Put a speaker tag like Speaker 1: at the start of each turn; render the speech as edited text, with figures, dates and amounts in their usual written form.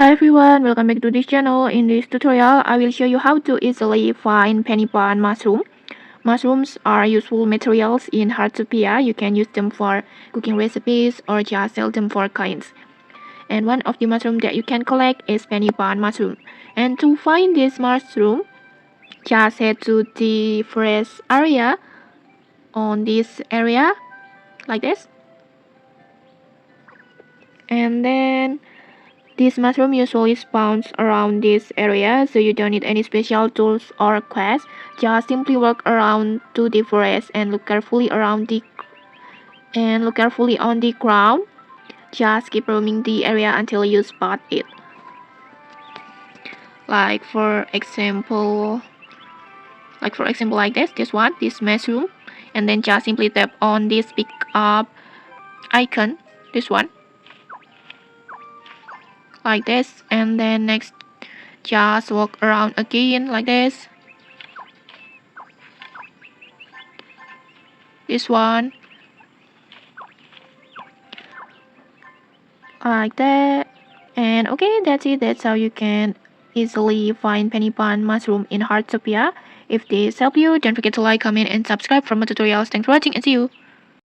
Speaker 1: Hi everyone, welcome back to this channel. In this tutorial, I will show you how to easily find penny bun mushroom. Mushrooms are useful materials in Heartopia. You can use them for cooking recipes or just sell them for coins. And one of the mushrooms that you can collect is penny bun mushroom. And to find this mushroom, just head to the forest area on this area like this. And then this mushroom usually spawns around this area, so you don't need any special tools or quests. Just simply walk around to the forest and look carefully on the ground. Just keep roaming the area until you spot it. Like for example, like this mushroom, and then just simply tap on this pick up icon, this one, like this, and then next just walk around again like this. This one, like that. And okay, that's it. That's how you can easily find penny bun mushroom in Heartopia. If this helped you, don't forget to like, comment, and subscribe for more tutorials. Thanks for watching and see you.